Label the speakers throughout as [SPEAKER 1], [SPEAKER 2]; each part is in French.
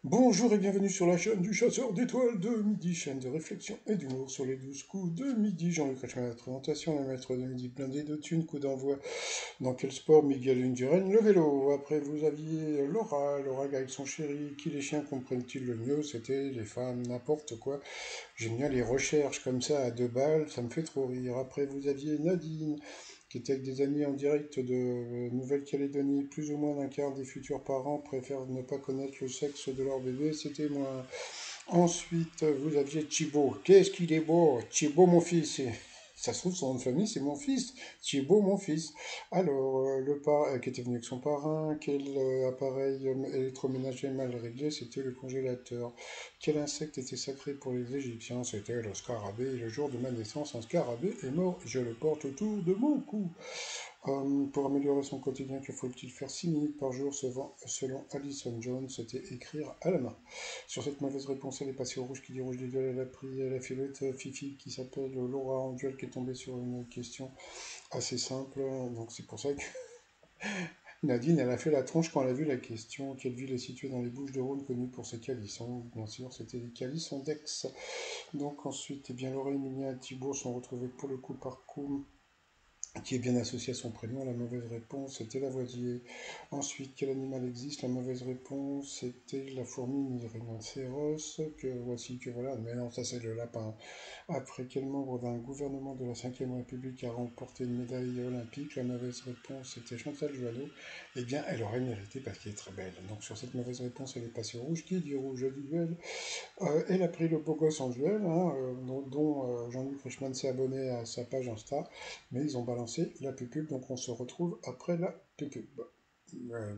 [SPEAKER 1] Bonjour et bienvenue sur la chaîne du chasseur d'étoiles de midi, chaîne de réflexion et d'humour sur les 12 coups de midi. Jean-Luc Reichmann à la présentation, le maître de midi blindé de thunes, coup d'envoi. Dans quel sport Miguel Indurain, le vélo. Après vous aviez Laura avec son chéri. Qui les chiens comprennent-ils le mieux? C'était les femmes, n'importe quoi. J'aime bien les recherches comme ça à 2 balles, ça me fait trop rire. Après vous aviez Nadine qui était avec des amis en direct de Nouvelle-Calédonie. Plus ou moins d'un quart des futurs parents préfèrent ne pas connaître le sexe de leur bébé, c'était moi. Ensuite, vous aviez Thibaut. Qu'est-ce qu'il est beau, Thibaut mon fils. Ça se trouve, son nom de famille, c'est mon fils. Thibaut mon fils. Alors, le parrain qui était venu avec son parrain, quel appareil électroménager mal réglé, c'était le congélateur. Quel insecte était sacré pour les Égyptiens? C'était le scarabée. Et le jour de ma naissance, un scarabée est mort. Je le porte autour de mon cou. Pour améliorer son quotidien, que faut-il faire 6 minutes par jour selon Alison Jones? C'était écrire à la main. Sur cette mauvaise réponse, elle est passée au rouge qui dit rouge des duels. Elle a fait l'autre Fifi qui s'appelle Laura en duel qui est tombée sur une question assez simple. Donc c'est pour ça que Nadine, elle a fait la tronche quand elle a vu la question. Quelle ville est située dans les Bouches-du-Rhône connue pour ses calissons? Bien sûr, c'était les calissons d'Aix. Donc ensuite, eh bien, Laura, Emilia et Thibault sont retrouvés pour le coup par coup qui est bien associé à son prénom. La mauvaise réponse, c'était l'avoisier. Ensuite, quel animal existe? La mauvaise réponse, c'était la fourmi rhinocéros, que voici, que voilà. Mais non, ça c'est le lapin. Après, quel membre d'un gouvernement de la Ve République a remporté une médaille olympique? La mauvaise réponse, c'était Chantal Joanneau. Eh bien, elle aurait mérité parce qu'elle est très belle. Donc sur cette mauvaise réponse, elle est passée au rouge. Qui dit rouge dit duel? Elle a pris le beau gosse en duel, hein, dont Jean-Luc Reichmann s'est abonné à sa page Insta, mais ils ont balancé la pupule, donc on se retrouve après la pupule.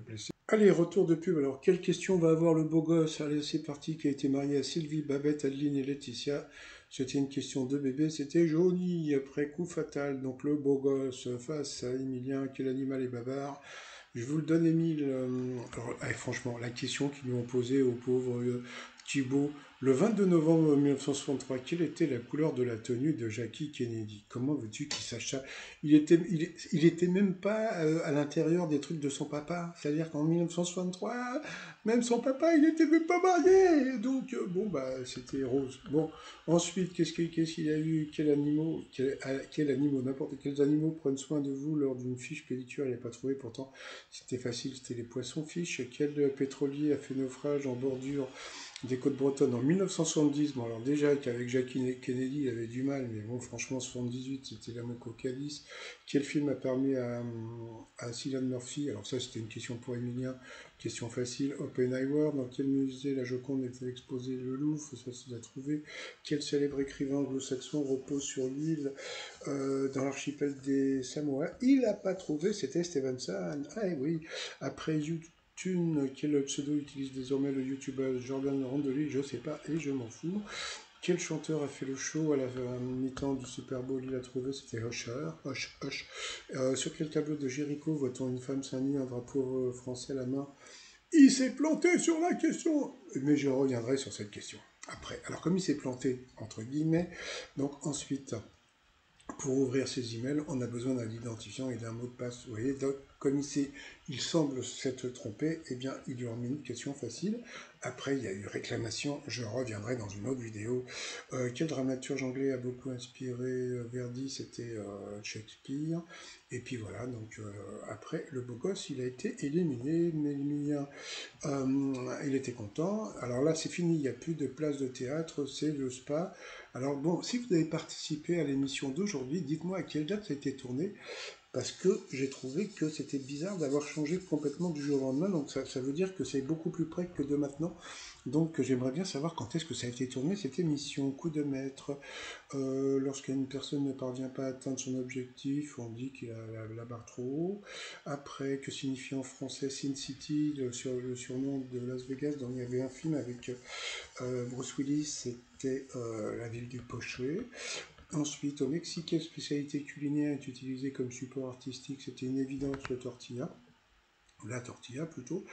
[SPEAKER 1] Blessé. Allez, retour de pub. Alors, quelle question va avoir le beau gosse? Allez, c'est parti, qui a été marié à Sylvie, Babette, Adeline et Laetitia. C'était une question de bébé, c'était Johnny, après coup fatal. Donc, le beau gosse face à Emilien, quel animal est bavard? Je vous le donne, Émile. Alors, franchement, la question qu'ils lui ont posée au pauvre Thibault, le 22 novembre 1963, quelle était la couleur de la tenue de Jackie Kennedy? Comment veux-tu qu'il sache ça? Il était même pas à l'intérieur des trucs de son papa. C'est-à-dire qu'en 1963, même son papa, il était même pas marié. Donc, bon, bah, c'était rose. Bon, ensuite, qu'est-ce qu'il y a eu? Quel animaux, n'importe quels animaux prennent soin de vous lors d'une fiche pédicure? Il n'a pas trouvé, pourtant, c'était facile, c'était les poissons-fiches. Quel pétrolier a fait naufrage en bordure des côtes bretonnes en 1970? Bon, alors déjà qu'avec Jackie Kennedy, il avait du mal, mais bon, franchement, 78, c'était la Moco Cadiz. Quel film a permis à Cillian Murphy, alors ça c'était une question pour Emilien, question facile, Oppenheimer, dans quel musée la Joconde est exposée? Le Louvre, ça c'est à trouver. Quel célèbre écrivain anglo-saxon repose sur l'île dans l'archipel des Samoa? Il n'a pas trouvé, c'était Stevenson. Ah oui, après YouTube, quel pseudo utilise désormais le youtubeur Jordan Randoli? Je sais pas et je m'en fous. Quel chanteur a fait le show à la mi-temps du Super Bowl? Il a trouvé, c'était Usher. Hush. Sur quel tableau de Jéricho voit-on une femme seins nus, un drapeau français à la main? Il s'est planté sur la question, mais je reviendrai sur cette question après. Alors comme il s'est planté, entre guillemets, donc ensuite, pour ouvrir ces emails, on a besoin d'un identifiant et d'un mot de passe. Vous voyez, donc, comme il semble s'être trompé, eh bien, il lui a mis une question facile. Après, il y a eu réclamation, je reviendrai dans une autre vidéo. Quel dramaturge anglais a beaucoup inspiré Verdi? C'était Shakespeare. Et puis voilà, donc après, le beau gosse, il a été éliminé, mais il était content. Alors là, c'est fini, il n'y a plus de place de théâtre, c'est le spa. Alors bon, si vous avez participé à l'émission d'aujourd'hui, dites-moi à quelle date ça a été tourné, parce que j'ai trouvé que c'était bizarre d'avoir changé complètement du jour au lendemain, donc ça veut dire que c'est beaucoup plus près que de maintenant. Donc j'aimerais bien savoir quand est-ce que ça a été tourné, cette émission, coup de maître. Lorsqu'une personne ne parvient pas à atteindre son objectif, on dit qu'il a la barre trop haut. Après, que signifie en français Sin City, le surnom de Las Vegas, dont il y avait un film avec Bruce Willis, c'était La ville du Poché. Ensuite, au Mexique, quelle spécialité culinaire est utilisée comme support artistique? C'était une évidence, le tortilla. La tortilla plutôt.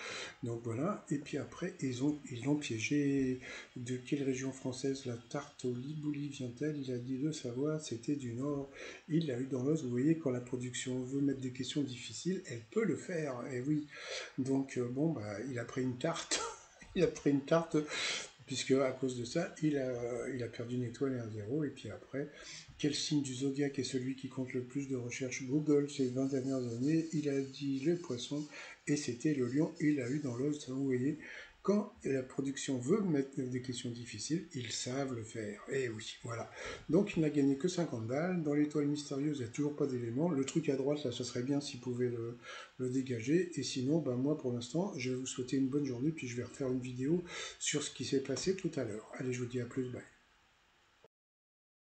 [SPEAKER 1] Donc voilà. Et puis après, ils l'ont piégé. De quelle région française la tarte au libouli vient-elle? Il a dit de Savoie, c'était du Nord. Il l'a eu dans l'os. Vous voyez, quand la production veut mettre des questions difficiles, elle peut le faire. Et oui. Donc bon, bah, il a pris une tarte. il a pris une tarte, puisque à cause de ça, il a perdu une étoile et un zéro. Et puis après, quel signe du zodiaque est celui qui compte le plus de recherches Google ces 20 dernières années? Il a dit le poisson, et c'était le lion. Il a eu dans l'os, vous voyez. Quand la production veut mettre des questions difficiles, ils savent le faire. Et oui, voilà. Donc il n'a gagné que 50 balles. Dans l'étoile mystérieuse, il n'y a toujours pas d'éléments. Le truc à droite, là, ce serait bien s'il pouvait le dégager. Et sinon, ben, moi, pour l'instant, je vais vous souhaiter une bonne journée, puis je vais refaire une vidéo sur ce qui s'est passé tout à l'heure. Allez, je vous dis à plus, bye.